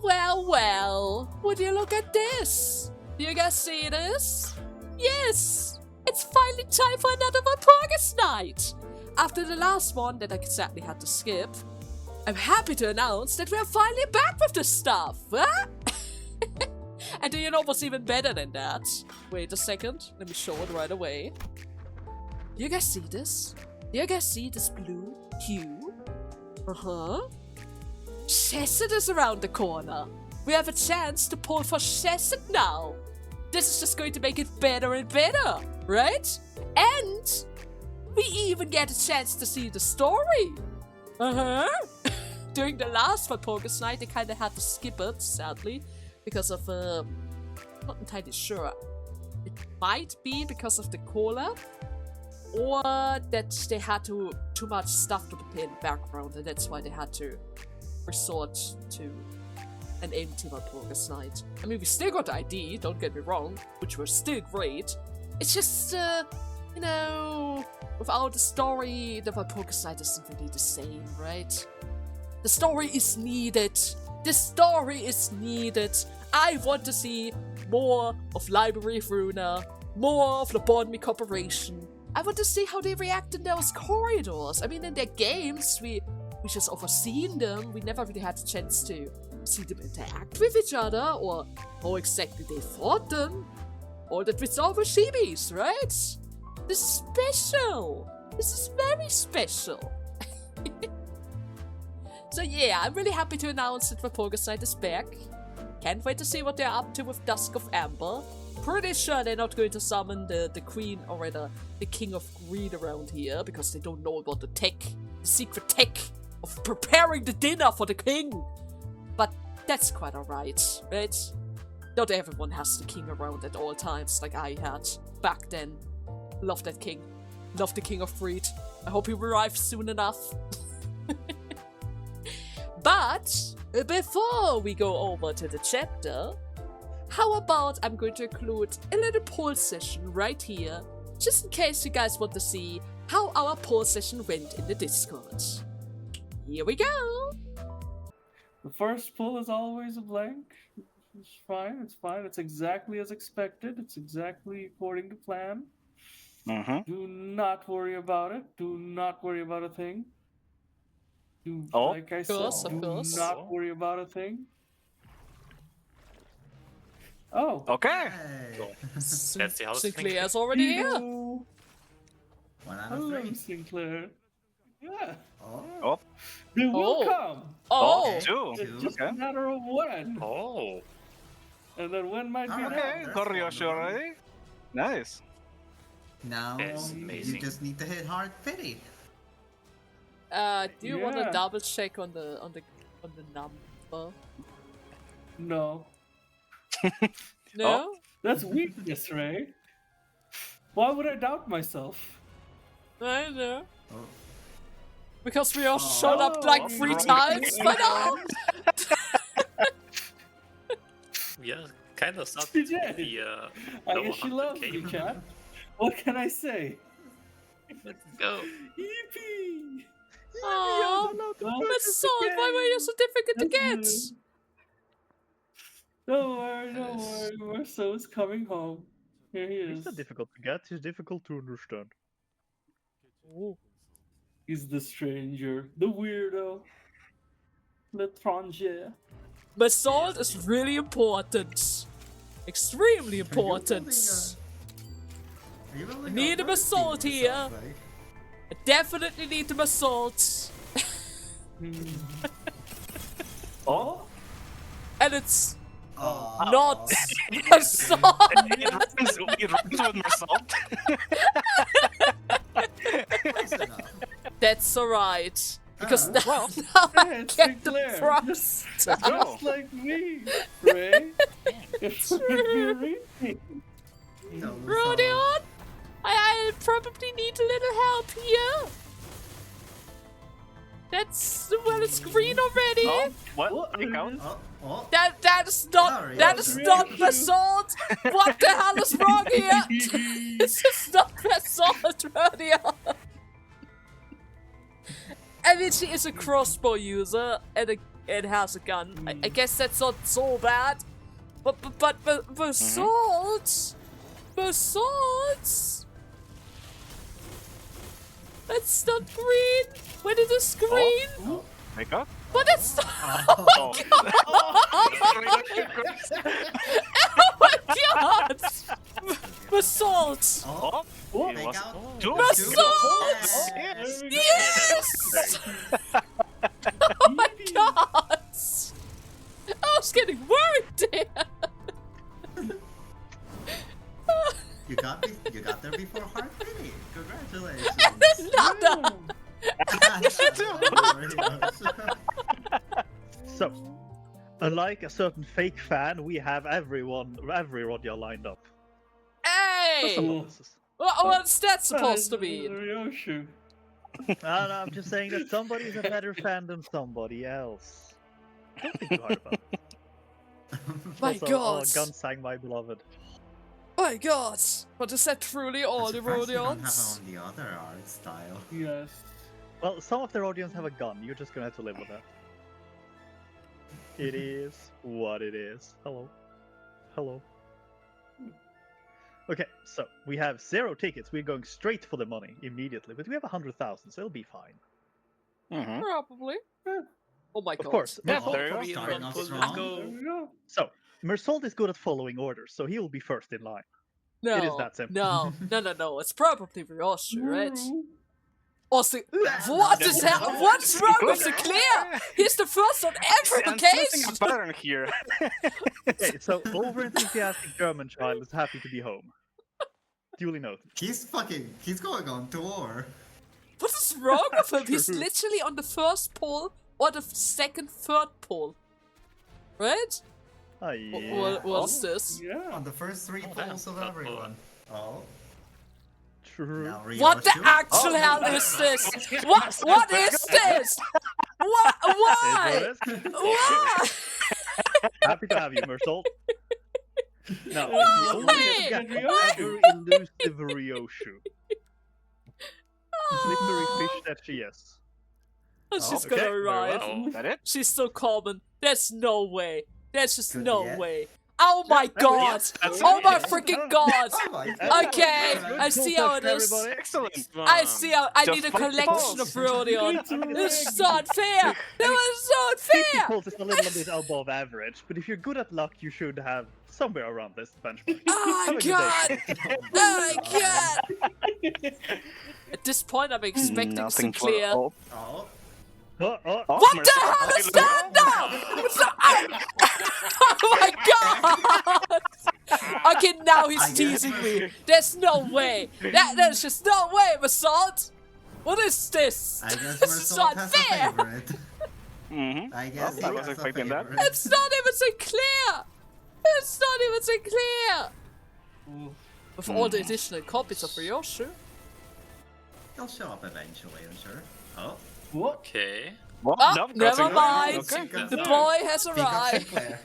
Well, well, well. Would you look at this? Do you guys see this? Yes! It's finally time for another Walpurgis night! After the last one that I sadly had to skip, I'm happy to announce that we're finally back with this stuff! Huh? And do you know what's even better than that? Wait a second, let me show it right away. Do you guys see this? Do you guys see this blue hue? Chesed is around the corner. We have a chance to pull for Chesed now. This is just going to make it better and better, right? And we even get a chance to see the story. During the last Walpurgis night, they kind of had to skip it, sadly, because of, not entirely sure. It might be because of the collab, or that they had too much stuff to play in the background, and that's why they had to resort to an empty Walpurgis night. I mean, we still got the ID, don't get me wrong, which was still great. It's just, you know, without the story, the Walpurgis night isn't really the same, right? The story is needed. The story is needed. I want to see more of Library of Runa, more of the Bond Corporation. I want to see how they react in those corridors. I mean, in their games, we just overseen them. We never really had a chance to see them interact with each other, or how exactly they fought them. All that we saw were shibis, right? This is special. This is very special. So yeah, I'm really happy to announce that Walpurgis night is back. Can't wait to see what they're up to with Dusk of Amber. Pretty sure they're not going to summon the queen, or rather the king of greed around here, because they don't know about the tech, the secret tech of preparing the dinner for the king. But that's quite alright, right? Not everyone has the king around at all times like I had back then. Love that king. Love the king of greed. I hope he arrives soon enough. But before we go over to the chapter, how about I'm going to include a little poll session right here, just in case you guys want to see how our poll session went in the Discord. Here we go! The first poll is always a blank. It's fine, it's fine. It's exactly as expected. It's exactly according to plan. Do not worry about it. Do not worry about a thing. Like I said, do not worry about a thing. Oh. Okay. Cool. Let's see how this thing Sinclair's already here. Hello. 1 out of Hello, 3. Sinclair. Yeah. Oh. They will come. Oh! Two. It's just Okay. a matter of when. Oh. And then when might be Okay. now. Koryoshi already. Nice. Now It's you amazing. just need to hit hard pity. Do you want to Yeah. double check on the number? No. No? That's weakness, Ray. Why would I doubt myself? I know. Oh. Because we all showed up like 3 times, but no! Yeah, kind of sucked She with did. the I guess she loves me, 100K. cat. What can I say? Let's go. Yippee! Aww, but Salt, why were you so difficult to get? Don't worry. Marceau's coming home. Here he is. He's not difficult to get, he's difficult to understand. He's the stranger, the weirdo, l'étranger. But Salt is really important. Extremely important. Are you building Need a a Salt team here. yourself, eh? I definitely need them Salt. Oh? And it's Oh. not Assault. It rhymes with Marsault. Close enough. That's alright. Because now, Well, now I it's get the Sinclair. props. Just like me, Ray. It's Feburary. no, Rodion, I probably need a little help here. That's, well, it's green already. Oh, what? I count. That is not Sorry. that is not Basalt. What the hell is wrong here? This is not Basalt, Rodion. I mean, she is a crossbow user and a It has a gun. I guess that's not so bad. But basalt. Basalt. That's not green. When it is green. Oh. Make up. But it's not. Oh. Oh my god! Basalt! Oh. Oh, It take was- out. Two. Basalt! Yes. Yes! Oh my god! I was getting worried there! You got there before Heart Pity. Congratulations. Nada! So, unlike a certain fake fan, we have every Rodya lined up. For some Hey! bonuses. What's that supposed to mean? Ryoshu. No, I'm just saying that somebody's a better fan than somebody else. Don't think too hard about it. My Also, god! Oh, Gunsang, my beloved. My god! But is that truly all the Surprised you don't have Rodions? on the other art style. Yes. Well, some of the Rodians have a gun. You're just gonna have to live with that. It is what it is. Hello. Hello. Okay, so we have 0 tickets. We're going straight for the money immediately, but we have 100,000, so it'll be fine. Mm-hmm. Probably. Oh my god. Of course. Yeah, Mersault- there you go. Starting off There strong. we go. So, Mersault is good at following orders, so he will be first in line. No, It is that simple. no. It's probably Ryoshu, right? Woo. Also, what is that? What's wrong with the Claire? He's the first on every I'm sensing occasion. a pattern here. Okay, so over-enthusiastic German child is happy to be home. Duly noted. He's going on tour. What is wrong with him? He's True. literally on the first pole or the second, third pole. Right? Ah, yeah. What's this? Yeah. On the first 3 polls of everyone. Oh. True. Now What the Ryoshu. actual hell is this? What is this? What? Why? Is what it is. Why? Happy to have you, Mersault. Now, Why? the only ever elusive Ryoshu. Slippery fish that she is. She's okay, gonna very arrive. well. Is that it? She's so common. There's no way. There's just Good, no yeah. way. Oh my god! that's Oh it. my freaking god! Oh my God. Okay, I see how it is. Everybody. Excellent. I see how I Just need a fight collection of balls. Rodion. This is so unfair. That was so 50 unfair. pulls is a little bit above average, but if you're good at luck, you should have somewhere around this benchmark. Oh my Have a good god! day. Oh my god! At this point, I'm expecting Nothing for Sinclair. hope. Oh. Oh, What the Mersault. hell is that now? What's that? Oh my god! Okay, now he's I guess teasing me. Mersault- There's no way. There's just no way, Basalt. What is this? I guess This is Mersault has a unfair. favorite. Mm-hmm. I guess I he was has a expecting that. favorite. It's not even Sinclair. It's not even Sinclair. Ooh. With all the additional copies of Ryoshu. He'll show up eventually, I'm sure. Oh. What? Okay. What? Oh, No, never crossing. mind. Okay. The boy has Pick up arrived. Sinclair.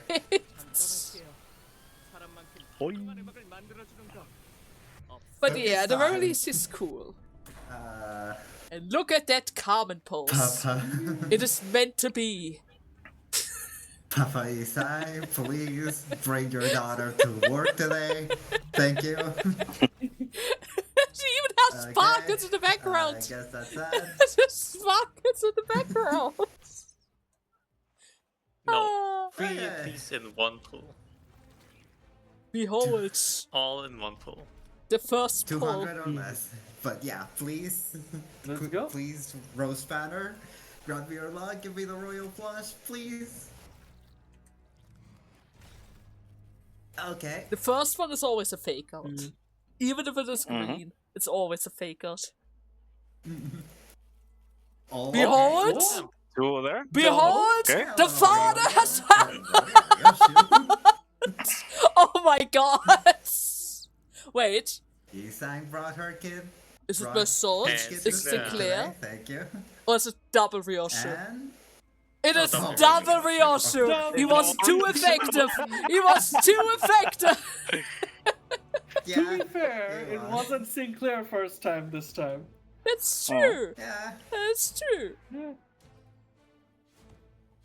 boing. But yeah, the This very time. least is cool. Uh, And look at that Carmen pose. Papa. It is meant to be. Papa Isai, please bring your daughter to work today. Thank you. She even has sparkles in the I background. guess that's that. There's sparkles in the background. No. Ah, 3 Okay. please in one pool. behold, All in one pool. the first pull. 200 or less. But yeah, please. Let's go. Please, Rose Banner. Grant me your luck. Give me the Royal Flush, please. Okay. The first one is always a fake out. Even if it is green, it's always a fake out. Oh, Behold! What? Two there. Behold! Okay. The father has. Yes, Oh my god! Wait, Isang brought her kid. is it Right. Basalt? And Is it Sinclair. Sinclair? Thank you. Or is it double Ryoshu? And It is double double Ryoshu! He was too effective! He was too effective! yeah. To be fair, it it was. wasn't Sinclair first time this time. That's true! Yeah. That's true! Yeah.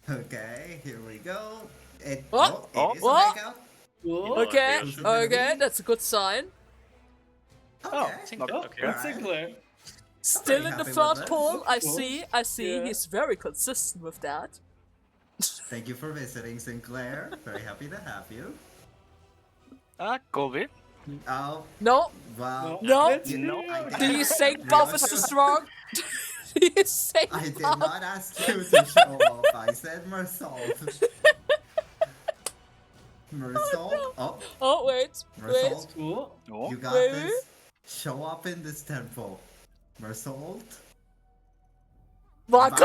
Okay, here we go. It, Oh, it is oh. a makeout. Whoa. Okay, Ryoshi. okay, that's a good sign. Oh, Okay. not Oh, bad. that's Alright. Sinclair. Still in the happy with third that. pull. I Whoa. see. Yeah. He's very consistent with that. Thank you for visiting, Sinclair. Very happy to have you. Kobe. Oh, No, well. No. Let's No. hear I it. do you think Buff is too strong? Do you think I did Buff? not ask you to show up. I said Mersault. Mersault? Oh, Oh wait, wait. Mersault. Cool. Oh. You got Wait. this. Show up in this temple. Mersault. What?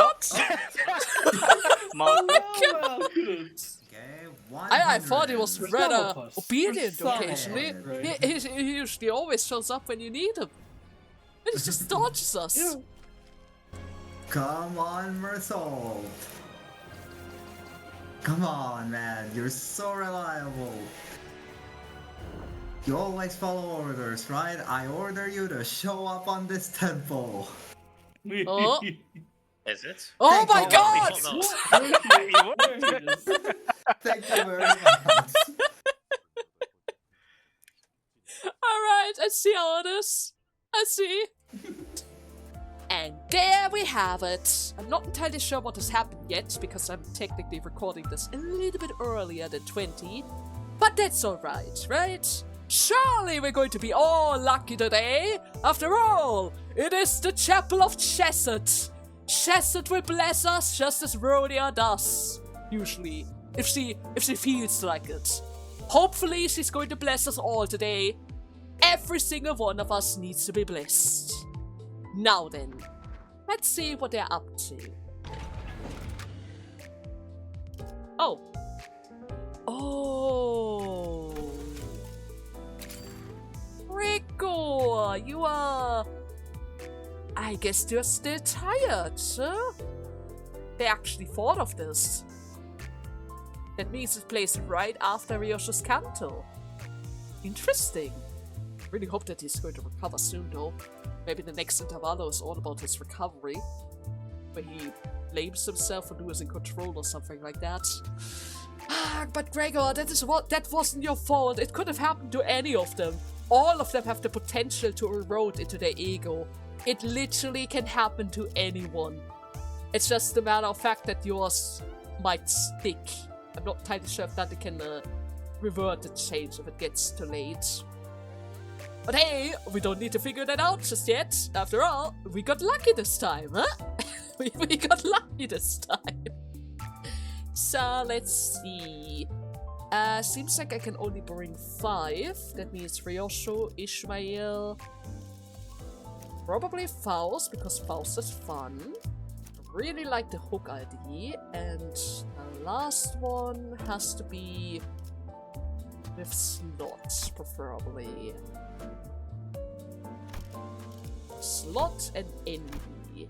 Mal- Oh, good. Okay, I thought he was 100. rather Some of us. obedient For some, occasionally. right? He usually always shows up when you need him. And he just dodges us. Yeah. Come on, Mersault. Come on, man. You're so reliable. You always follow orders, right? I order you to show up on this temple. Oh. Is it? Oh Thank my you. god! Oh, no. There it is. Thank you very much. Alright, I see how it is. I see. And there we have it. I'm not entirely sure what has happened yet, because I'm technically recording this a little bit earlier than 20. But that's alright, right? Surely we're going to be all lucky today. After all, it is the Chapel of Chesed. Chesed will bless us just as Rhodia does. Usually. If she feels like it. Hopefully she's going to bless us all today. Every single one of us needs to be blessed. Now then, let's see what they're up to. Oh. Oh. Rico, you are... I guess you're still tired, huh? They actually thought of this. That means it plays right after Ryoshi's Canto. Interesting. Really hope that he's going to recover soon, though. Maybe the next intervallo is all about his recovery, where he blames himself for losing control or something like that. Ah, but Gregor, that wasn't your fault. It could have happened to any of them. All of them have the potential to erode into their ego. It literally can happen to anyone. It's just a matter of fact that yours might stick. I'm not entirely sure if that can revert the change if it gets too late. But hey, we don't need to figure that out just yet. After all, we got lucky this time, huh? we got lucky this time. So, let's see. Seems like I can only bring 5. That means Ryosho, Ishmael, probably Faust, because Faust is fun. Really like the hook ID. And the last one has to be with slots, preferably. Slot and envy.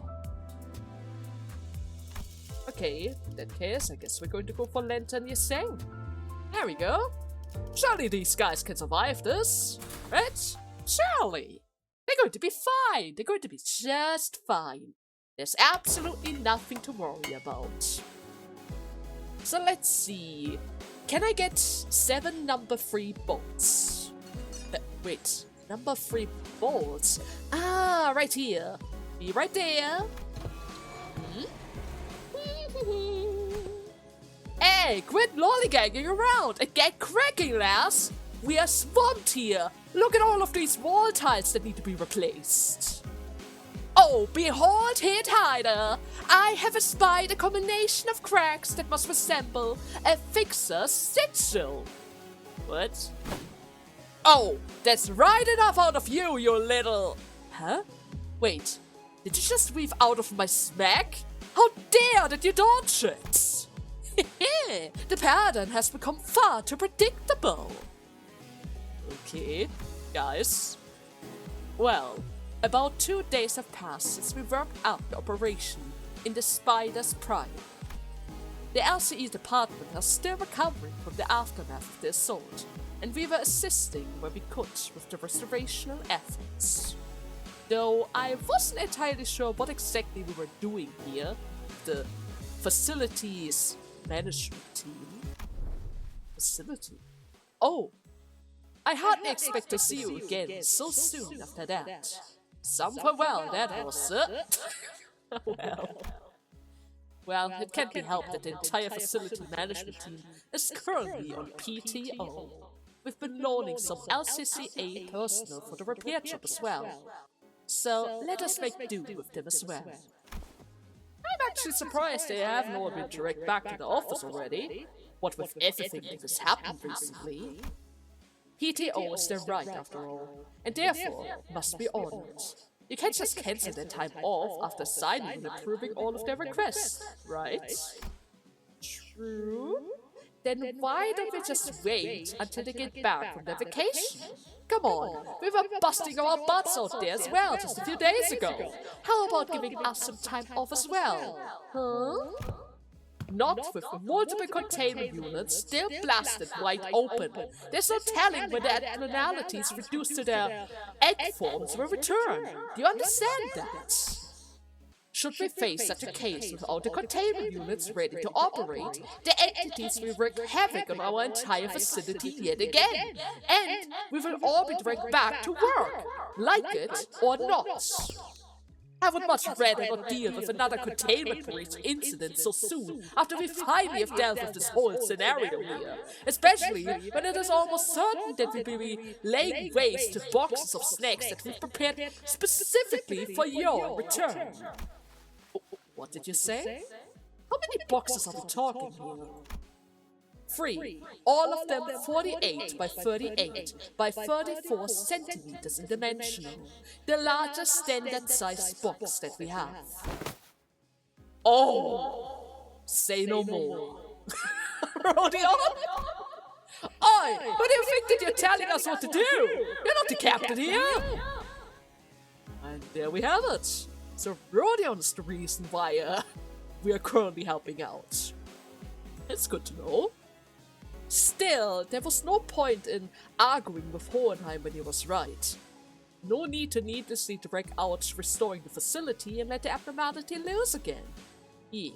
Okay, in that case, I guess we're going to go for Lantern Yaseng. There we go. Surely these guys can survive this, right? Surely. They're going to be fine. They're going to be just fine. There's absolutely nothing to worry about. So let's see. Can I get 7 number 3 bolts? Wait, number 3 bolts? Ah, right here. Be right there. Hey, quit lollygagging around and get cracking, lass! We are swamped here! Look at all of these wall tiles that need to be replaced! Oh, behold, hit hider! I have espied a combination of cracks that must resemble a fixer's sigil. What? Oh, that's right enough out of you, you little... Huh? Wait, did you just weave out of my smack? How dare did you dodge it? The pattern has become far too predictable. Okay, guys. Well, about 2 days have passed since we worked out the operation in the Spider's Prime. The LCE department are still recovering from the aftermath of the assault, and we were assisting where we could with the restorational efforts. Though I wasn't entirely sure what exactly we were doing here. The facilities management team. Facility. Oh, I hardly expect to see you again so soon after that. Some farewell, that was it. Well, it can't be helped that the entire facility management team is currently on PTO. We've been loaning some LCCA personnel for the repair job as well. So let us make do with them as well. I'm actually surprised they haven't all been direct back to the office already. What with everything that has happened recently. PTO is their right after all, and therefore must be honored. You can't just cancel their time off after signing and approving all of their requests, right? True? Then why don't we just wait until they get back from their vacation? Come on, we were busting our butts out there as well just a few days ago. How about giving us some time off as well? Huh? Not with multiple containment units still blasted wide open. There's no telling when the abnormalities reduced to their egg forms will return. Do you understand that? Should we face such a case without the containment units ready to operate, the entities will wreak havoc on our entire facility yet again. And we will all be dragged back to work, like it or not. I would much rather not deal with another containment breach incident so soon after we finally have dealt with this whole scenario here. Especially when it is almost certain that we will be laying waste to boxes of snacks that we've prepared specifically for your return. What did you say? How many boxes are we talking here? 3. All of them 48 by 38 by 34 centimeters in dimensional. The largest standard size box that we have. Oh! Say no more. Rodion? Oi! Who do you think that you're telling us what to do? You're not the captain here! And there we have it. So Rodion is the reason why we are currently helping out. It's good to know. Still, there was no point in arguing with Hohenheim when he was right. No need to needlessly drag out restoring the facility and let the abnormality loose again. Yeah.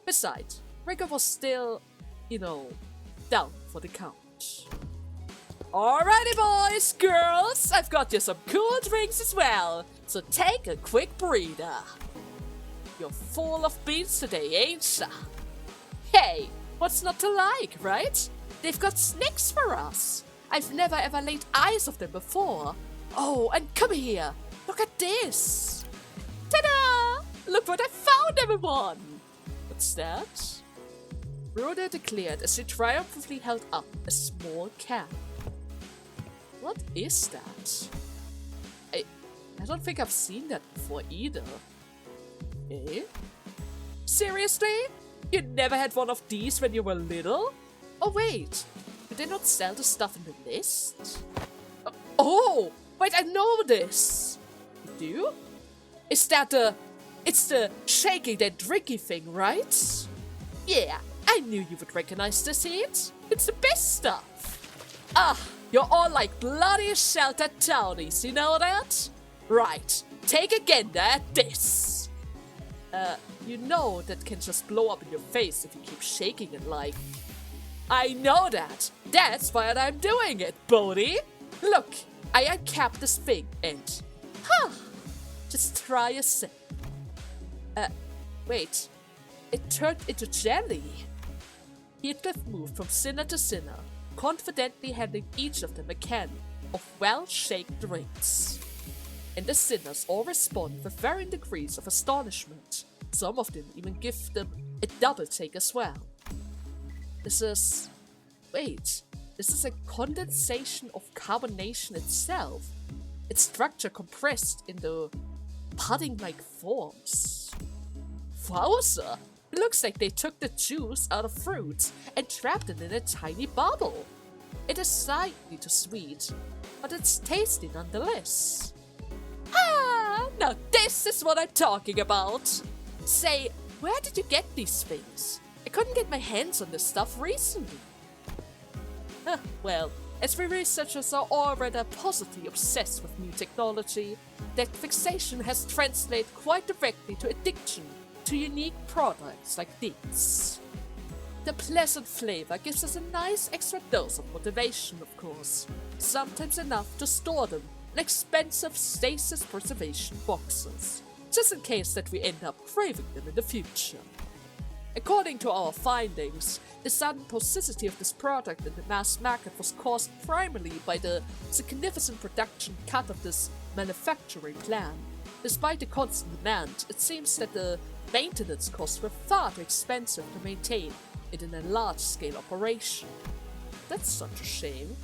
Besides, Rigger was still, down for the count. Alrighty boys, girls, I've got you some cool drinks as well, so take a quick breather. You're full of beans today, ain't ya? Hey! What's not to like, right? They've got snacks for us. I've never ever laid eyes of them before. Oh, and come here. Look at this. Ta-da! Look what I found, everyone. What's that? Rhoda declared as she triumphantly held up a small can. What is that? I don't think I've seen that before either. Eh? Seriously? You never had one of these when you were little? Oh wait, did they not sell the stuff in the list? Oh, wait, I know this. You do? Is that it's the shaky then drinky thing, right? Yeah, I knew you would recognize this heat. It's the best stuff. Ah, you're all like bloody sheltered townies, you know that? Right, take a gander at this. You know that can just blow up in your face if you keep shaking it like... I know that! That's why I'm doing it, Bodhi! Look, I uncapped this thing and... Just try a sip. Wait. It turned into jelly. Heathcliff moved from sinner to sinner, confidently handing each of them a can of well-shaped drinks. And the sinners all respond with varying degrees of astonishment. Some of them even give them a double take as well. This is a condensation of carbonation itself. Its structure compressed into pudding-like forms. Wowza! It looks like they took the juice out of fruits and trapped it in a tiny bubble. It is slightly too sweet, but it's tasty nonetheless. Now this is what I'm talking about! Say, where did you get these things? I couldn't get my hands on this stuff recently. Well, as we researchers are all rather positively obsessed with new technology, that fixation has translated quite directly to addiction to unique products like this. The pleasant flavor gives us a nice extra dose of motivation, of course. Sometimes enough to store them in expensive stasis preservation boxes, just in case that we end up craving them in the future. According to our findings, the sudden toxicity of this product in the mass market was caused primarily by the significant production cut of this manufacturing plant. Despite the constant demand, it seems that the maintenance costs were far too expensive to maintain it in a large-scale operation. That's such a shame.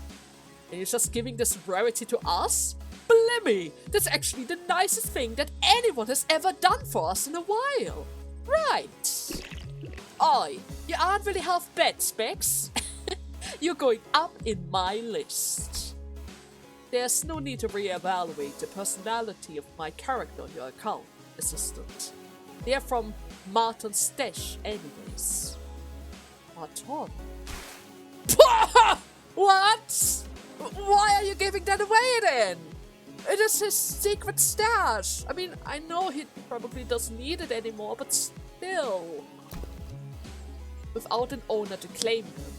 And you're just giving this rarity to us? Blimey! That's actually the nicest thing that anyone has ever done for us in a while. Right. Oi, you aren't really half bad, Specs. You're going up in my list. There's no need to reevaluate the personality of my character on your account, Assistant. They're from Martin's stash anyways. Martin? What? Why are you giving that away then? It is his secret stash. I mean, I know he probably doesn't need it anymore, but still. Without an owner to claim him,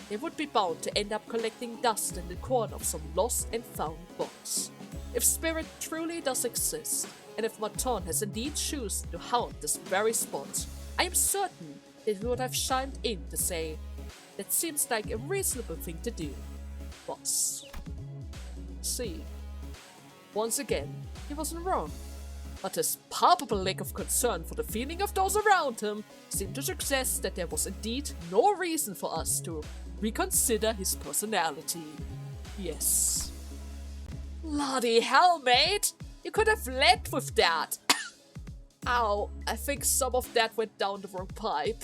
they would be bound to end up collecting dust in the corner of some lost and found box. If spirit truly does exist, and if Martin has indeed chosen to haunt this very spot, I am certain that he would have chimed in to say, "That seems like a reasonable thing to do, boss." See, once again, he wasn't wrong. But his palpable lack of concern for the feeling of those around him seemed to suggest that there was indeed no reason for us to reconsider his personality. Yes. Bloody hell, mate! You could have led with that! Ow, I think some of that went down the wrong pipe.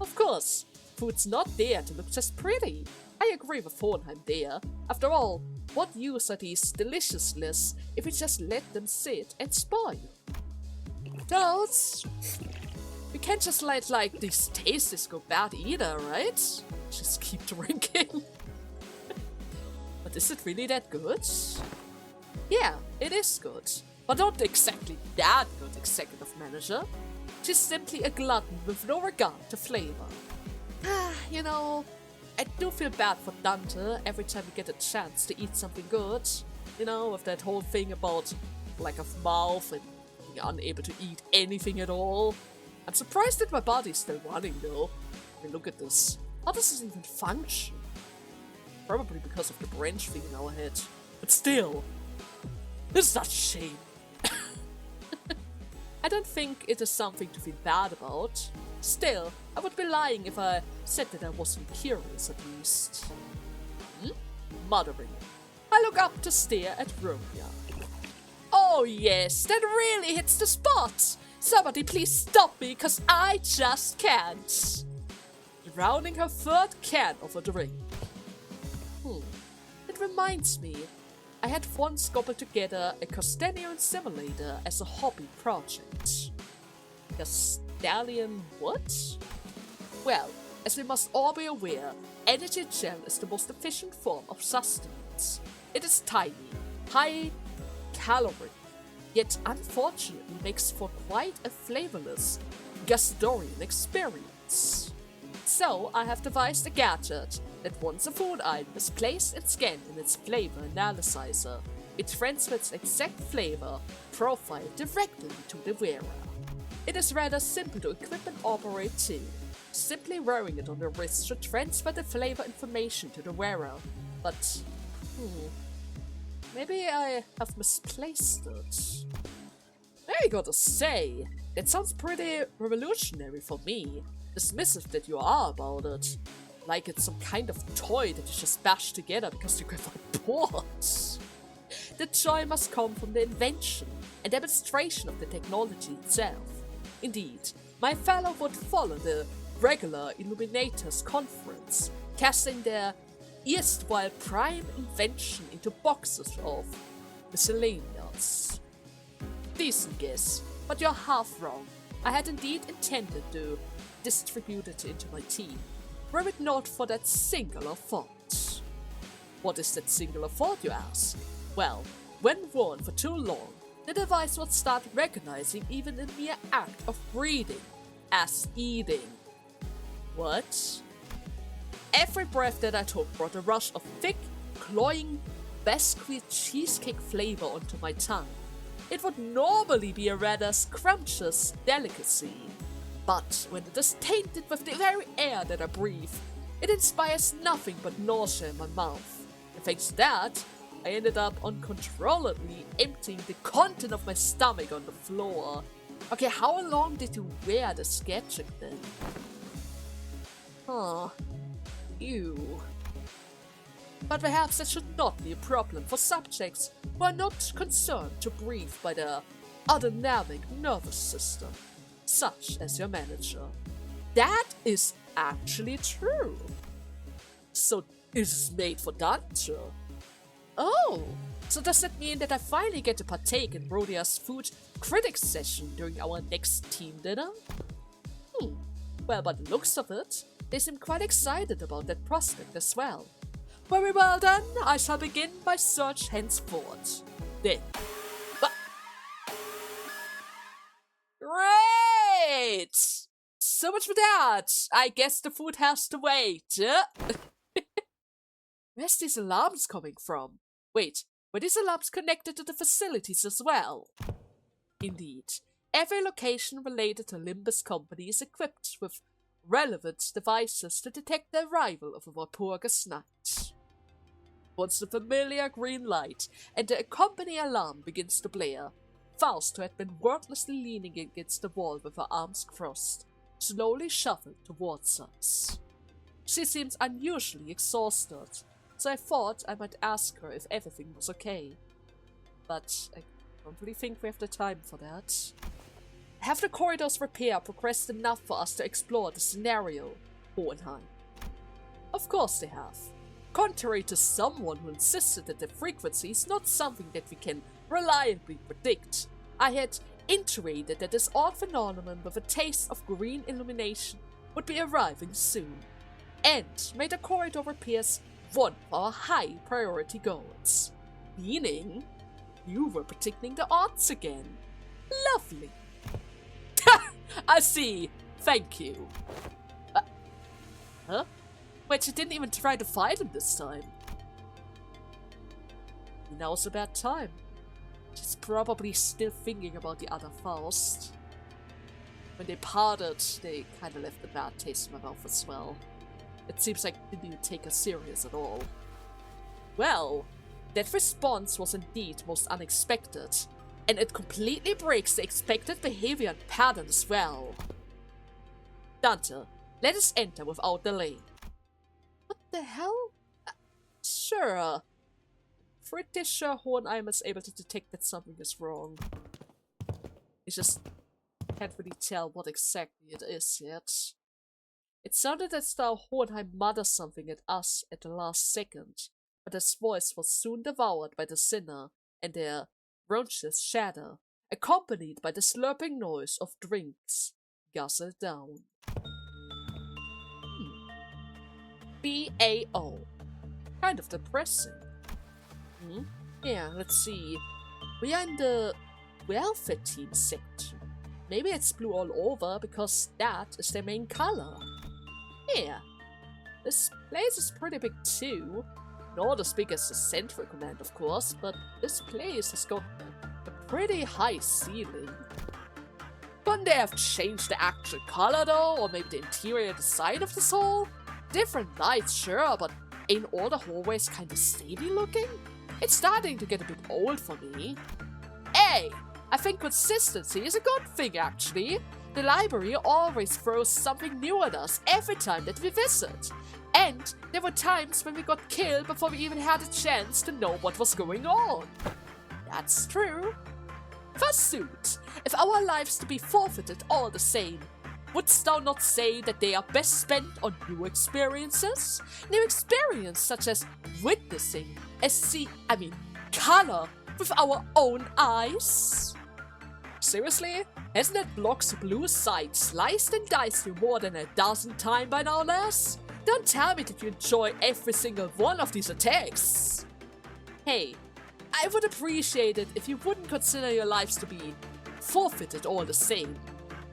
Of course, food's not there to look just pretty. I agree with Hohenheim there. After all, what use are these deliciousness if we just let them sit and spoil? Those... We can't just let, these tastes go bad either, right? Just keep drinking. But is it really that good? Yeah, it is good. But not exactly that good, Executive Manager. She's simply a glutton with no regard to flavor. You know, I do feel bad for Dante every time we get a chance to eat something good. You know, with that whole thing about lack of mouth and being unable to eat anything at all. I'm surprised that my body's still running though. I mean, look at this. How does this even function? Probably because of the branch thing in our head. But still, this is such a shame. I don't think it is something to feel bad about. Still, I would be lying if I said that I wasn't curious at least. Muttering, I look up to stare at Romeo. Oh yes, that really hits the spot! Somebody please stop me, cause I just can't! Drowning her third can of a drink. It reminds me, I had once cobbled together a Castanian simulator as a hobby project. Castalian what? Well, as we must all be aware, energy gel is the most efficient form of sustenance. It is tiny, high caloric, yet unfortunately makes for quite a flavorless Gastorian experience. So I have devised a gadget that once a food item is placed and scanned in its flavor analyzer, it transmits exact flavor profile directly to the wearer. It is rather simple to equip and operate too. Simply wearing it on the wrist should transfer the flavor information to the wearer, but maybe I have misplaced it. I gotta say, it sounds pretty revolutionary for me. Dismissive that you are about it. Like it's some kind of toy that you just bash together because you got bored. The joy must come from the invention and demonstration of the technology itself. Indeed, my fellow would follow the regular Illuminators conference, casting their erstwhile prime invention into boxes of miscellaneous. Decent guess, but you're half wrong. I had indeed intended to distribute it into my team, were it not for that singular thought. What is that singular thought, you ask? Well, when worn for too long, the device would start recognizing even the mere act of breathing as eating. What? Every breath that I took brought a rush of thick, cloying, biscuit cheesecake flavor onto my tongue. It would normally be a rather scrumptious delicacy, but when it is tainted with the very air that I breathe, it inspires nothing but nausea in my mouth. And thanks to that, I ended up uncontrollably emptying the content of my stomach on the floor. Okay, how long did you wear the sketching then? Huh. Ew. But perhaps that should not be a problem for subjects who are not concerned to breathe by their autonomic nervous system, such as your manager. That is actually true. So this is made for Dante. Oh, so does that mean that I finally get to partake in Rhodia's food critics session during our next team dinner? Well, by the looks of it, they seem quite excited about that prospect as well. Very well then, I shall begin my search henceforth. Then. Great! So much for that! I guess the food has to wait. Where's these alarms coming from? Wait, were these alarms connected to the facilities as well? Indeed, every location related to Limbus Company is equipped with relevant devices to detect the arrival of a Walpurgis night. Once the familiar green light and the accompanying alarm begins to blare, Faust, who had been wordlessly leaning against the wall with her arms crossed, slowly shuffled towards us. She seems unusually exhausted, so I thought I might ask her if everything was okay. But I don't really think we have the time for that. Have the corridor's repair progressed enough for us to explore the scenario, Hohenheim? Of course they have. Contrary to someone who insisted that the frequency is not something that we can reliably predict, I had intuited that this odd phenomenon with a taste of green illumination would be arriving soon, and made the corridor repairs one of our high priority goals. Meaning, you were predicting the odds again. Lovely. I see. Thank you. Huh? Wait, she didn't even try to fight him this time. Now's a bad time. She's probably still thinking about the other Faust. When they parted, they kind of left a bad taste in my mouth as well. It seems like they didn't even take her serious at all. Well, that response was indeed most unexpected, and it completely breaks the expected behavior and pattern as well. Dante, let us enter without delay. What the hell? Sure. Pretty sure Hohenheim is able to detect that something is wrong. He just can't really tell what exactly it is yet. It sounded as though Hohenheim mutters something at us at the last second, but his voice was soon devoured by the sinner and their bronchious shatter, accompanied by the slurping noise of drinks guzzled down. BAO. Kind of depressing. Yeah, let's see. We are in the welfare team section. Maybe it's blue all over because that is their main color. Yeah. This place is pretty big too. Not as big as the Central Command, of course, but this place has got a pretty high ceiling. Couldn't they have changed the actual color though, or maybe the interior design of this hall? Different lights, sure, but ain't all the hallways kinda stady looking? It's starting to get a bit old for me. Hey, I think consistency is a good thing actually. The library always throws something new at us every time that we visit. And there were times when we got killed before we even had a chance to know what was going on. That's true. Forsooth, if our lives to be forfeited all the same, wouldst thou not say that they are best spent on new experiences? New experience such as witnessing, color with our own eyes? Seriously? Hasn't that block's blue side sliced and diced you more than a dozen times by now, lass? Don't tell me that you enjoy every single one of these attacks. Hey, I would appreciate it if you wouldn't consider your lives to be forfeited all the same.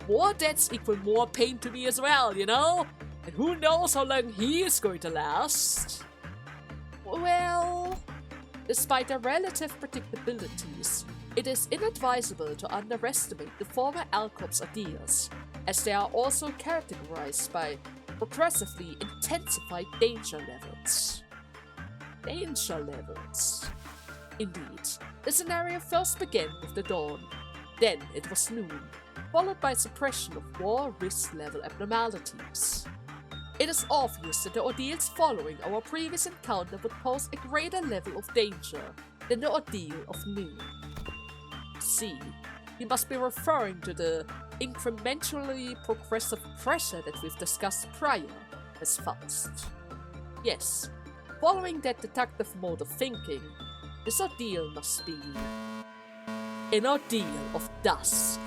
More deaths equal more pain to me as well, you know? And who knows how long he is going to last? Well, despite their relative predictabilities, it is inadvisable to underestimate the former Alcorp's ideas, as they are also categorized by progressively intensified danger levels. Danger levels. Indeed, the scenario first began with the dawn. Then it was noon, followed by suppression of more risk level abnormalities. It is obvious that the ordeals following our previous encounter would pose a greater level of danger than the ordeal of noon. See, you must be referring to the incrementally progressive pressure that we've discussed prior, Miss Faust. Yes, following that deductive mode of thinking, this ordeal must be an ordeal of dusk.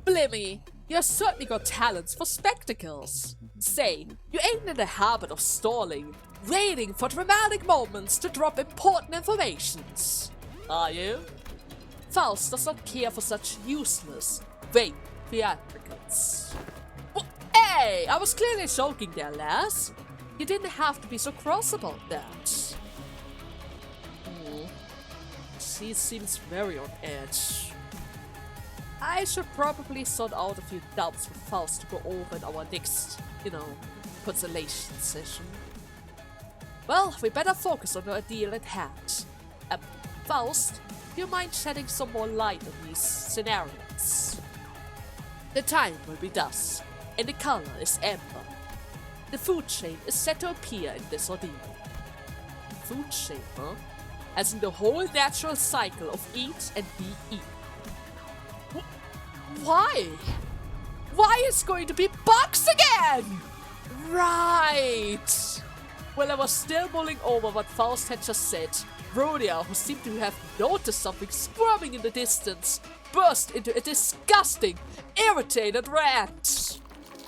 Blimey, you've certainly got talents for spectacles. Say, you ain't in the habit of stalling, waiting for dramatic moments to drop important informations, are you? Faust does not care for such useless, vague theatricals. Well, hey, I was clearly joking there, lass. You didn't have to be so cross about that. She seems very on edge. I should probably sort out a few doubts with Faust to go over in our next, consolation session. Well, we better focus on the ordeal at hand. Faust, do you mind shedding some more light on these scenarios? The time will be dusk, and the color is amber. The food chain is set to appear in this ordeal. Food chain, huh? As in the whole natural cycle of eat and be eaten. Why? Why is going to be bugs again? Right. Well, I was still mulling over what Faust had just said. Rhodia, who seemed to have noticed something squirming in the distance, burst into a disgusting, irritated rant.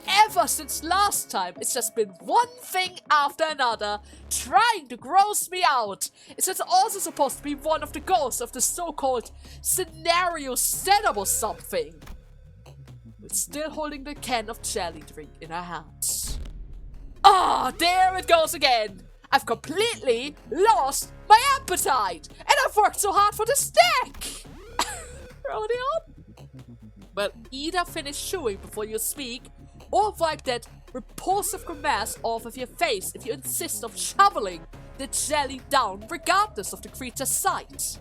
Ever since last time, it's just been one thing after another, trying to gross me out. Is it also supposed to be one of the goals of the so-called scenario setup or something? With still holding the can of jelly drink in her hands. Ah, there it goes again! I've completely lost my appetite! And I've worked so hard for the snack! Rhodia? Well, either finish chewing before you speak, or wipe that repulsive grimace off of your face if you insist on shoveling the jelly down regardless of the creature's sight.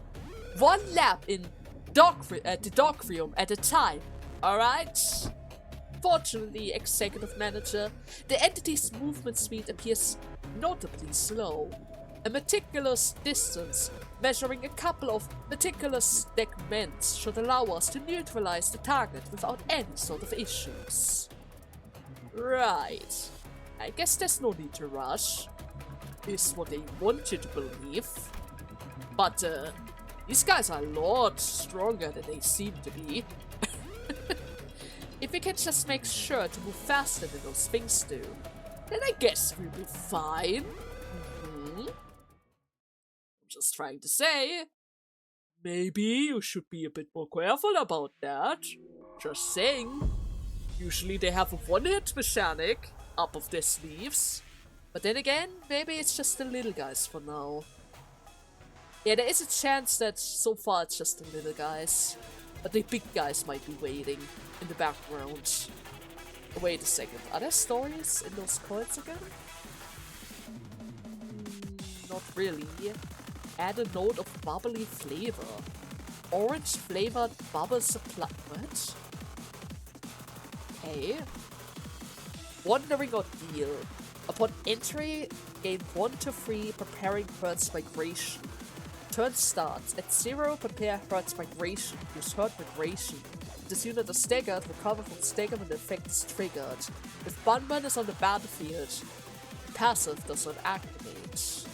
One lap in the dogrium at a time, alright? Fortunately, Executive Manager, the entity's movement speed appears notably slow. A meticulous distance, measuring a couple of meticulous segments, should allow us to neutralize the target without any sort of issues. Right. I guess there's no need to rush. Is what they want you to believe. But, these guys are a lot stronger than they seem to be. If we can just make sure to move faster than those things do, then I guess we'll be fine. I'm just trying to say, maybe you should be a bit more careful about that. Just saying. Usually they have a one-hit mechanic up of their sleeves. But then again, maybe it's just the little guys for now. Yeah, there is a chance that so far it's just the little guys. But the big guys might be waiting in the background. Wait a second, are there stories in those coins again? Not really. Add a note of bubbly flavor. Orange flavored bubble supply. What? Okay. Wandering Ordeal. Upon entry, gain 1 to 3 preparing Herd's Migration. Turn starts. At 0, prepare Herd's Migration. Use Herd Migration. This unit is staggered, recover from stagger when the effect is triggered. If Bunman is on the battlefield, passive does not activate.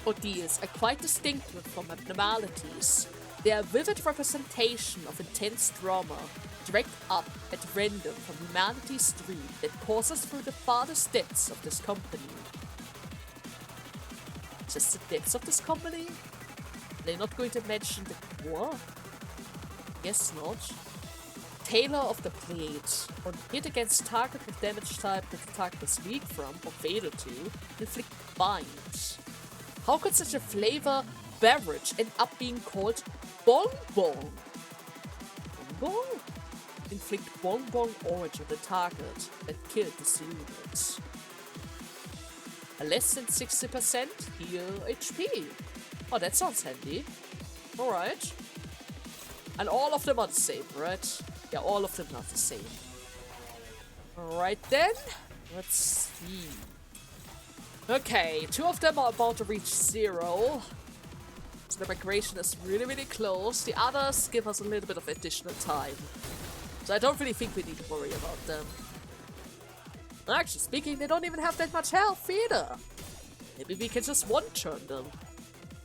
Ordeals are quite distinctive from abnormalities. They are a vivid representation of intense drama, dragged up at random from humanity's dream that courses through the farthest depths of this company. Just the depths of this company? They're not going to mention the core? Guess not. Tailor of the Plate. On hit against target with damage type that the target is weak from or fatal to, inflict bind. How could such a flavor beverage end up being called bonbon? Bonbon? Inflict bonbon orange on the target that killed this unit. A less than 60% heal HP. Oh, that sounds handy. Alright. And all of them are the same, right? Yeah, all of them are the same. Alright then. Let's see. Okay, 2 of them are about to reach 0. So the migration is really, really close. The others give us a little bit of additional time. So I don't really think we need to worry about them. Actually speaking, they don't even have that much health either. Maybe we can just one-turn them.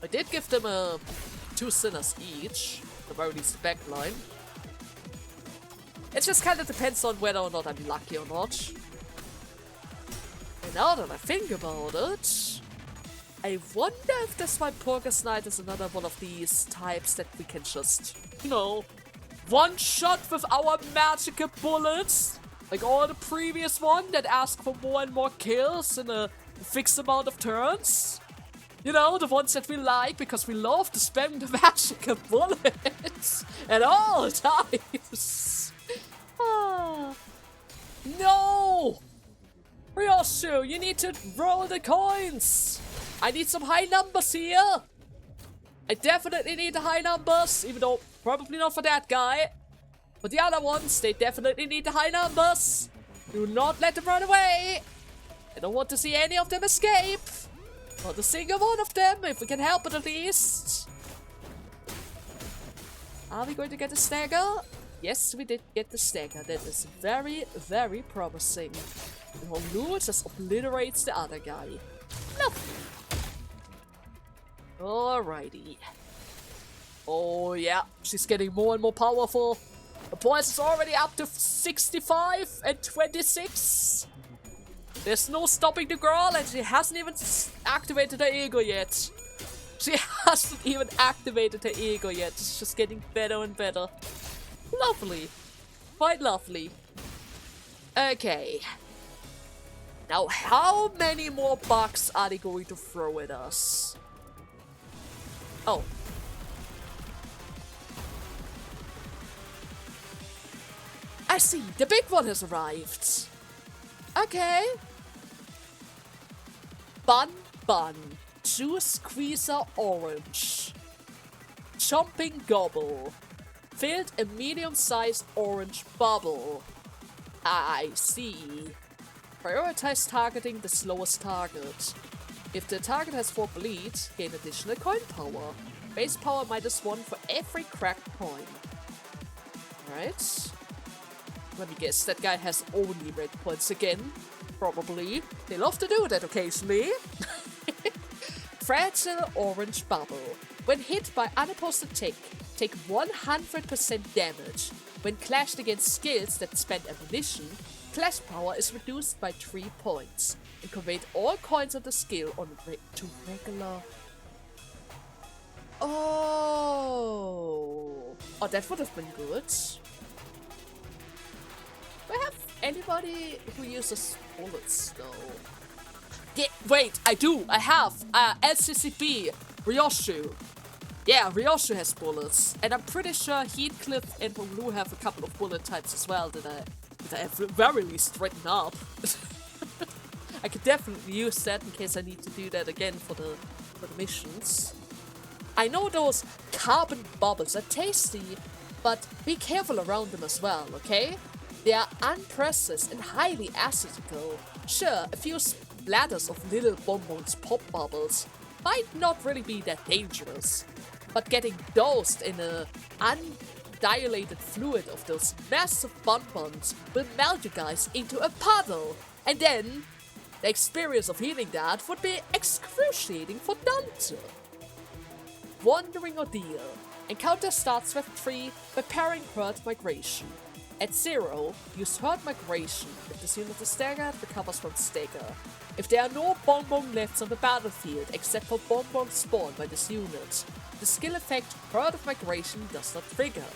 I did give them 2 sinners each. The very least backline. It just kind of depends on whether or not I'm lucky or not. And now that I think about it, I wonder if this Walpurgis Knight is another one of these types that we can just, you know, one-shot with our magical bullets. Like all the previous one that ask for more and more kills in a fixed amount of turns. You know, the ones that we like because we love to spam the magical bullets at all times. Ah. No! Ryosu, you need to roll the coins! I need some high numbers here! I definitely need the high numbers, even though probably not for that guy. But the other ones, they definitely need the high numbers. Do not let them run away. I don't want to see any of them escape. Not a single one of them, if we can help it at least. Are we going to get a stagger? Yes, we did get the stagger. That is very, very promising. And Honglu just obliterates the other guy. Lovely. Alrighty. Oh yeah, she's getting more and more powerful. The poise is already up to 65 and 26. There's no stopping the girl, and she hasn't even activated her ego yet. She hasn't even activated her ego yet. It's just getting better and better. Lovely. Quite lovely. Okay. Now, how many more bugs are they going to throw at us? Oh. I see. The big one has arrived. Okay. Bun Bun. Juice Squeezer Orange. Chomping Gobble. Filled a medium-sized orange bubble. I see. Prioritize targeting the slowest target. If the target has 4 bleed, gain additional coin power. Base power -1 for every cracked coin. Alright. Let me guess, that guy has only red points again. Probably. They love to do that occasionally. Fragile Orange Bubble. When hit by unopposed attack, take 100% damage. When clashed against skills that spend ammunition, clash power is reduced by 3 points. And convert all coins of the skill on to regular. Oh, that would have been good. Do I have anybody who uses bullets though? Yeah, wait, I do. I have LCCB, Ryosu. Yeah, Ryosu has bullets, and I'm pretty sure Heathcliff and Honglu have a couple of bullet types as well that I have very least written up. I could definitely use that in case I need to do that again for the missions. I know those carbon bubbles are tasty, but be careful around them as well, okay? They are unprecious and highly acidical. Sure, a few splatters of little bonbons pop bubbles might not really be that dangerous, but getting dosed in a undilated fluid of those massive bonbons will melt you guys into a puddle, and then the experience of healing that would be excruciating for Dante. Wandering Ordeal. Encounter starts with 3, preparing Herd Migration. At 0, use Herd Migration. If this unit is staggered, recovers from stagger. If there are no bonbon left on the battlefield except for bonbons spawned by this unit, the skill effect Herd of Migration does not trigger.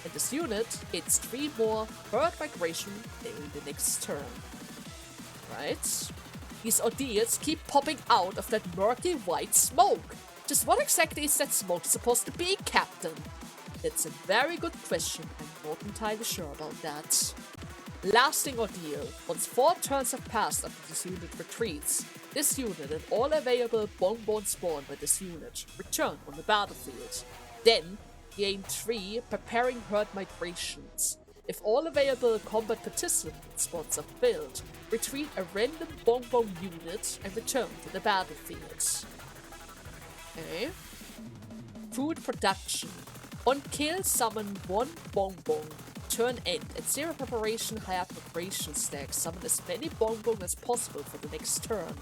And this unit gains 3 more herd migration during the next turn. Right? These ordeals keep popping out of that murky white smoke. Just what exactly is that smoke supposed to be, Captain? That's a very good question. I'm not entirely sure about that. Lasting ordeal. Once 4 turns have passed after this unit retreats, this unit and all available bonbons spawned by this unit return on the battlefield. Then, gain 3 preparing herd migrations. If all available combat participant spots are filled, retreat a random bonbon unit and return to the battlefield. Okay. Food production. On kill, summon 1 bonbon. Turn end. At 0 preparation, higher preparation stack. Summon as many bonbon as possible for the next turn.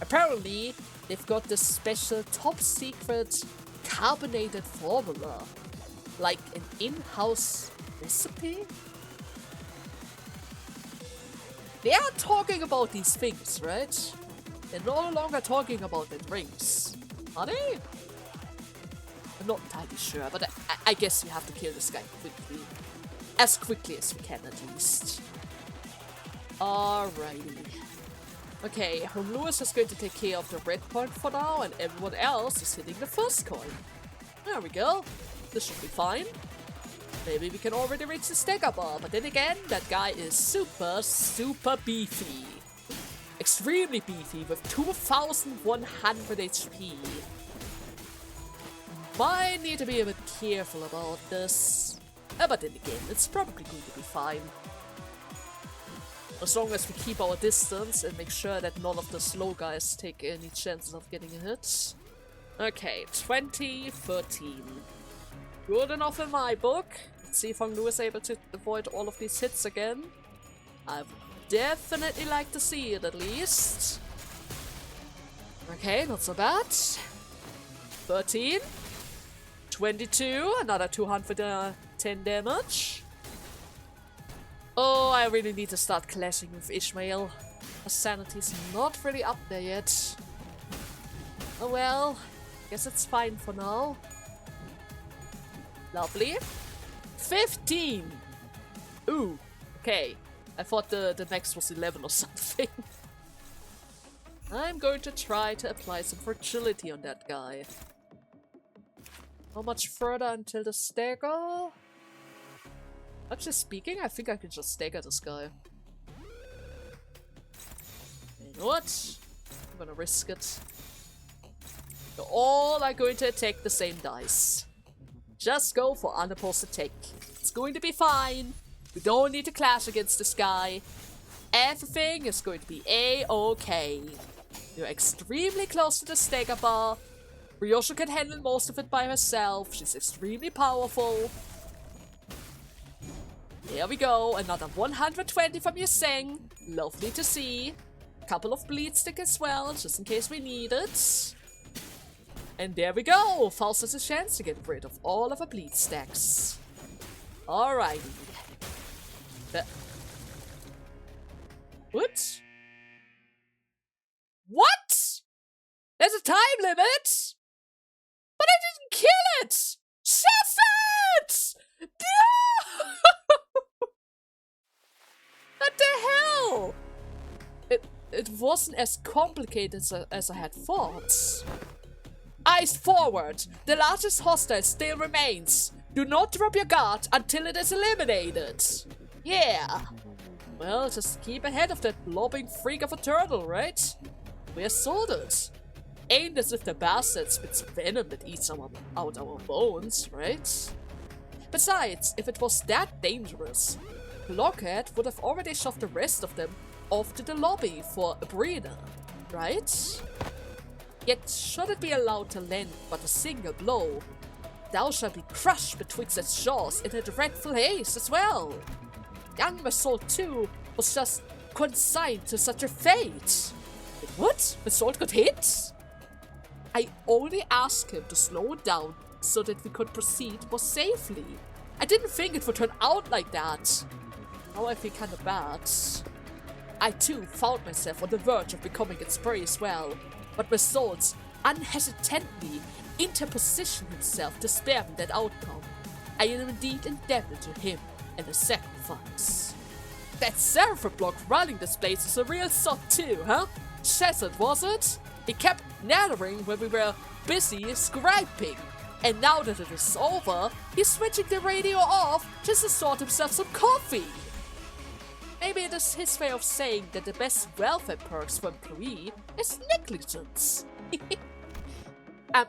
Apparently, they've got this special top secret carbonated formula. Like an in-house recipe? They are talking about these things, right? They're no longer talking about the drinks. Are they? I'm not entirely sure, but I guess we have to kill this guy quickly. As quickly as we can, at least. Alrighty. Okay, Lewis is going to take care of the red point for now, and everyone else is hitting the first coin. There we go. This should be fine. Maybe we can already reach the stagger bar, but then again, that guy is super, super beefy. Extremely beefy with 2100 HP. Might need to be a bit careful about this. But then again, it's probably going to be fine. As long as we keep our distance and make sure that none of the slow guys take any chances of getting a hit. Okay, 2013. Good enough in my book. Let's see if Hong Lu is able to avoid all of these hits again. I would definitely like to see it at least. Okay, not so bad. 13. 22, another 210 damage. Oh, I really need to start clashing with Ishmael. Her sanity's not really up there yet. Oh well, guess it's fine for now. Lovely. 15! Ooh, okay. I thought the next was 11 or something. I'm going to try to apply some fragility on that guy. How much further until the stagger? Actually speaking, I think I can just stagger this guy. You know what? I'm gonna risk it. They're all are going to attack the same dice. Just go for unopposed attack. It's going to be fine. We don't need to clash against this guy. Everything is going to be a-okay. You're extremely close to the stagger bar. Ryosho can handle most of it by herself. She's extremely powerful. There we go. Another 120 from Yuseng. Lovely to see. Couple of bleed stick as well, just in case we need it. And there we go. Faust has a chance to get rid of all of her bleed stacks. Alrighty. What? What? There's a time limit? But I didn't kill it! Chef it! No! What the hell? It wasn't as complicated as I had thought. Eyes forward! The largest hostile still remains. Do not drop your guard until it is eliminated. Yeah. Well, just keep ahead of that lobbing freak of a turtle, right? We're sorted. Ain't as if the bastard spits venom that eats out our bones, right? Besides, if it was that dangerous, Blockhead would have already shoved the rest of them off to the lobby for a breather, right? Yet should it be allowed to land but a single blow, thou shalt be crushed betwixt its jaws in a dreadful haste as well. Young Massault too was just consigned to such a fate. But what? Massault got hit? I only asked him to slow it down so that we could proceed more safely. I didn't think it would turn out like that. Now I feel kinda bad. I too found myself on the verge of becoming its prey as well, but Massault unhesitantly interpositioned himself to spare me that outcome. I am indeed indebted to him and the sacrifice. That server block running this place is a real sod too, huh? Chesed, was it? He kept nattering when we were busy scribing. And now that it is over, he's switching the radio off just to sort himself some coffee. Maybe it is his way of saying that the best welfare perks for employee is negligence.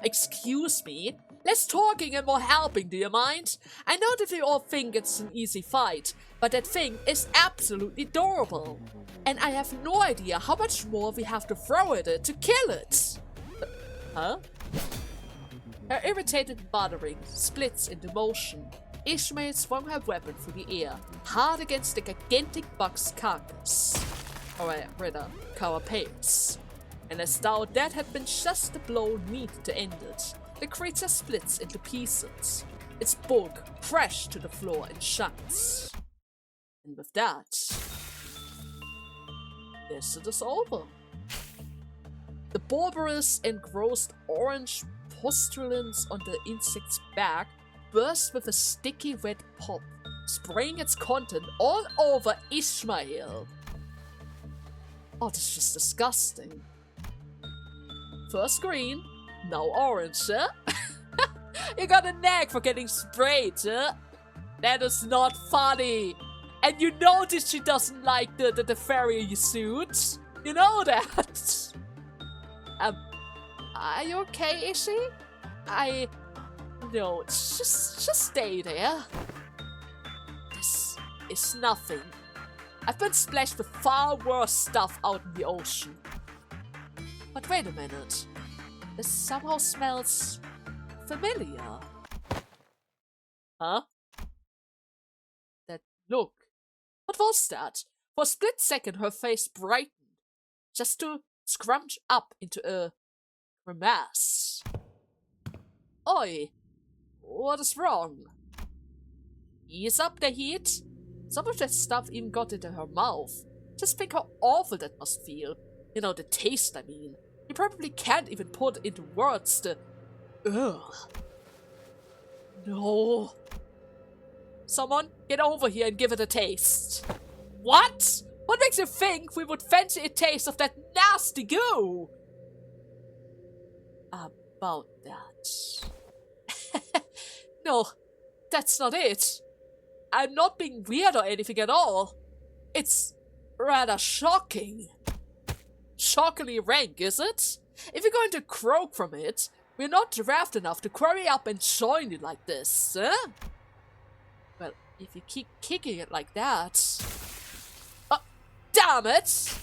Excuse me? Less talking and more helping, do you mind? I know that we all think it's an easy fight, but that thing is absolutely adorable. And I have no idea how much more we have to throw at it to kill it. Huh? Her irritated muttering splits into motion. Ishmael swung her weapon through the air, hard against the gigantic bug's carcass. Or rather, carapace. And as though that had been just the blow needed to end it, the creature splits into pieces. Its bulk crashed to the floor in chunks. And with that, yes, it is over. The barbarous engrossed orange pustulence on the insect's back burst with a sticky red pop, spraying its content all over Ishmael. Oh, that's just disgusting. First green, now orange, huh? You got a knack for getting sprayed, huh? That is not funny. And you know that she doesn't like the fairy suit. You know that. Are you okay, Ishi? No, just stay there. This is nothing. I've been splashed with far worse stuff out in the ocean. But wait a minute. This somehow smells familiar. Huh? That look. What was that? For a split second her face brightened, just to scrunch up into a grimace. Oi! What is wrong? Ease up the heat? Some of that stuff even got into her mouth. Just think how awful that must feel. You know, the taste, I mean. You probably can't even put into words the... Ugh. No. Someone, get over here and give it a taste. What? What makes you think we would fancy a taste of that nasty goo? About that. No, that's not it. I'm not being weird or anything at all. It's rather shocking. Shockingly rank, is it? If you're going to croak from it, we're not giraffe enough to query up and join you like this, huh? Well, if you keep kicking it like that... Oh, damn it!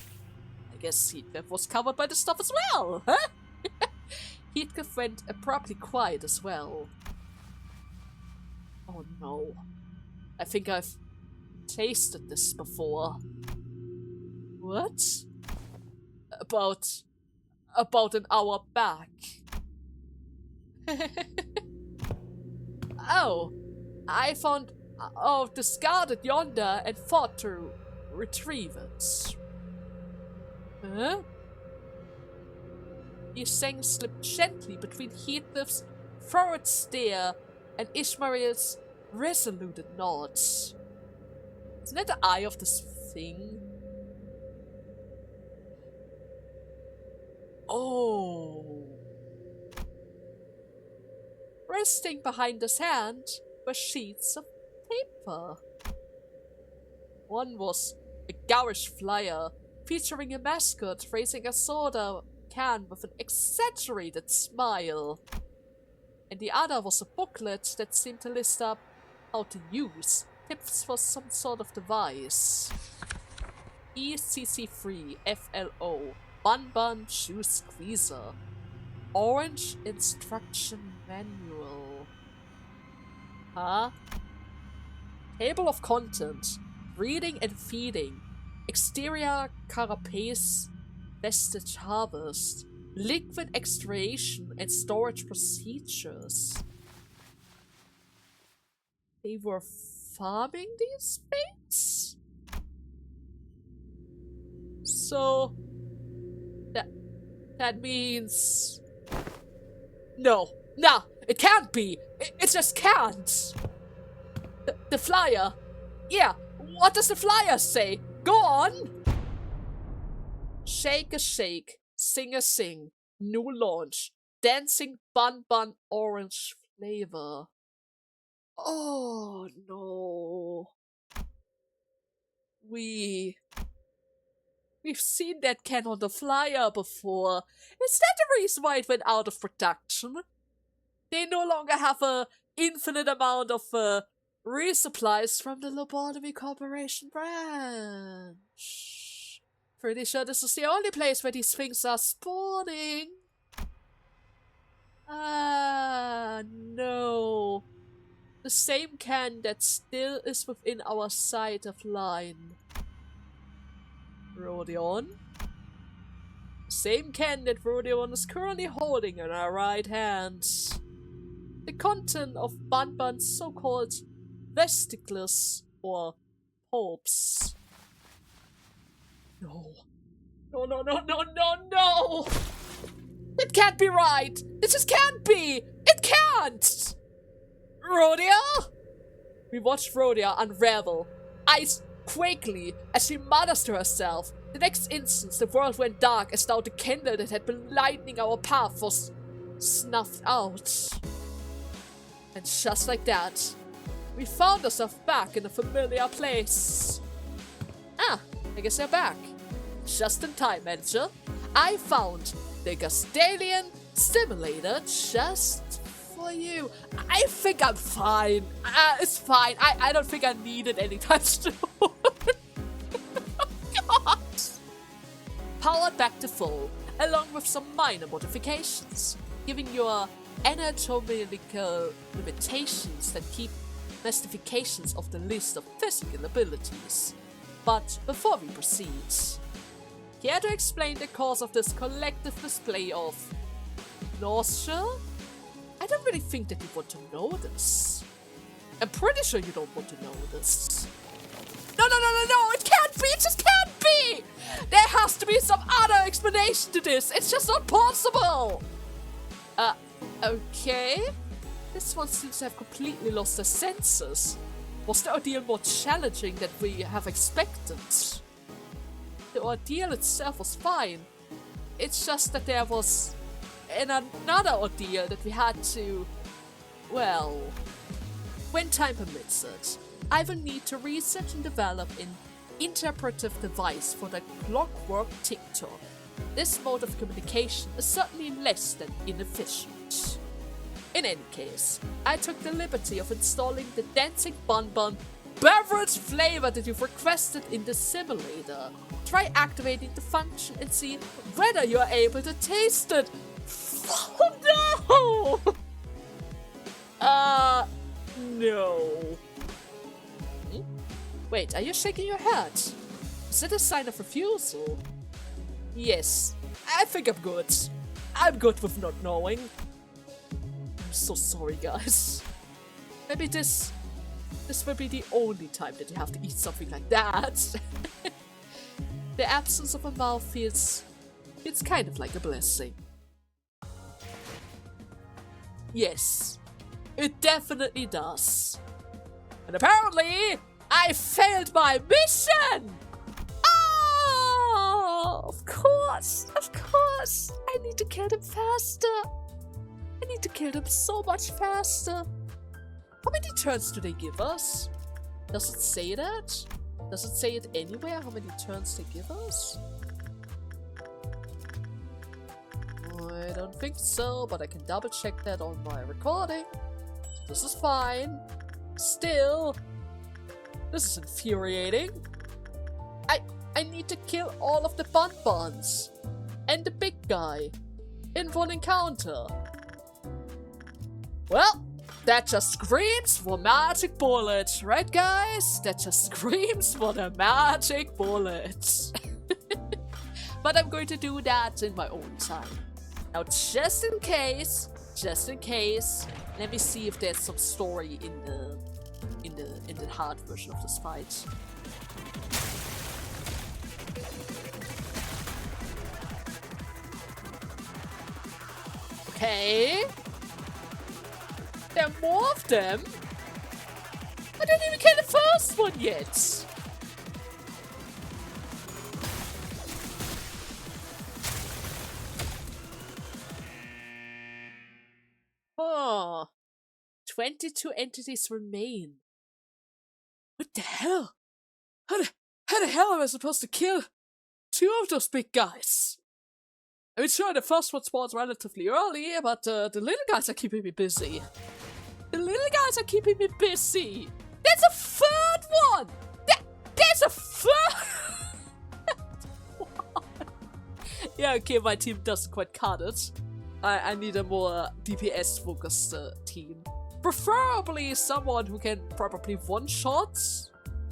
I guess Heathcliff was covered by the stuff as well, huh? Heathcliff went abruptly quiet as well. Oh no. I think I've tasted this before. What? About an hour back. Oh, I found discarded yonder and thought to retrieve it. Huh? Yuseng slipped gently between Heathcliff's forward stare and Ishmael's resolute nods. Isn't that the eye of this thing? Oh. Resting behind his hand were sheets of paper. One was a garish flyer featuring a mascot raising a soda can with an exaggerated smile. And the other was a booklet that seemed to list up how to use tips for some sort of device. ECC3 FLO Bun Bun Shoe Squeezer. Orange Instruction Manual. Huh? Table of Content. Breeding and Feeding. Exterior Carapace. Vestige Harvest. Liquid Extraction and Storage Procedures. They were farming these things? So... That means... No, it can't be! It just can't! The flyer. Yeah, what does the flyer say? Go on! Shake a shake, sing a sing, new launch, dancing bun bun orange flavor. Oh no. We've seen that can on the flyer before. Is that the reason why it went out of production? They no longer have a infinite amount of resupplies from the Lobotomy Corporation branch. Pretty sure this is the only place where these things are spawning. Ah, no. The same can that still is within our sight of line. Rodion. Same can that Rodion is currently holding in our right hand. The content of Bun Bun's so-called vesicles or pulps. No. No, no, no, no, no, no! It can't be right! It just can't be! It can't! Rhodia? We watched Rhodia unravel, eyes quakily as she mutters to herself. The next instant, the world went dark as though the candle that had been lighting our path was snuffed out. And just like that, we found ourselves back in a familiar place. Ah, I guess they're back. Just in time, manager. I found the Gastalian simulator just for you. I think I'm fine. It's fine. I don't think I need it anytime soon. God. Powered back to full, along with some minor modifications, giving your anatomical limitations that keep mystifications of the list of physical abilities. But before we proceed, care to explain the cause of this collective display of nausea? I don't really think that you want to know this. I'm pretty sure you don't want to know this. No, no, no, no, no! It can't be! It just can't be! There has to be some other explanation to this! It's just not possible! Okay. This one seems to have completely lost their senses. Was the ordeal more challenging than we have expected? The ordeal itself was fine. It's just that there was another ordeal that we had to... Well... When time permits it, I will need to research and develop an interpretive device for the clockwork TikTok. This mode of communication is certainly less than inefficient. In any case, I took the liberty of installing the Dancing Bun Bun beverage flavor that you've requested in the simulator. Try activating the function and see whether you're able to taste it. Oh no! No. Wait, are you shaking your head? Is it a sign of refusal? Yes, I think I'm good. I'm good with not knowing. I'm so sorry, guys. Maybe this will be the only time that you have to eat something like that. The absence of a mouth feels kind of like a blessing. Yes, it definitely does. And apparently, I failed my mission! Oh, of course. I need to kill them faster. I need to kill them so much faster. How many turns do they give us? Does it say that? Does it say it anywhere, how many turns they give us? I don't think so, but I can double check that on my recording. This is fine. Still, this is infuriating. I need to kill all of the Bun Buns and the big guy in one encounter. Well, that just screams for magic bullet, right guys? That just screams for the magic bullet. But I'm going to do that in my own time. Now, just in case, let me see if there's some story in the hard version of this fight. Okay. There are more of them. I didn't even kill the first one yet! Oh, 22 entities remain. What the hell? How the hell am I supposed to kill 2 of those big guys? I mean, sure, the first one spawns relatively early, but the little guys are keeping me busy. The little guys are keeping me busy. There's a third one! There's a third one! Yeah, okay, my team doesn't quite cut it. I need a more DPS-focused team. Preferably someone who can probably one-shot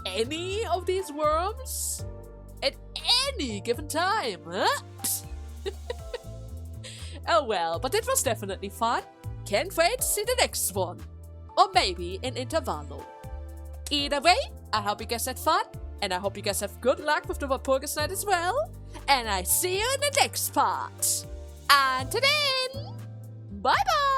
any of these worms at any given time, huh? Oh well, but it was definitely fun. Can't wait to see the next one. Or maybe an intervallo. Either way, I hope you guys had fun, and I hope you guys have good luck with the Walpurgis night as well. And I see you in the next part. Until then, bye bye!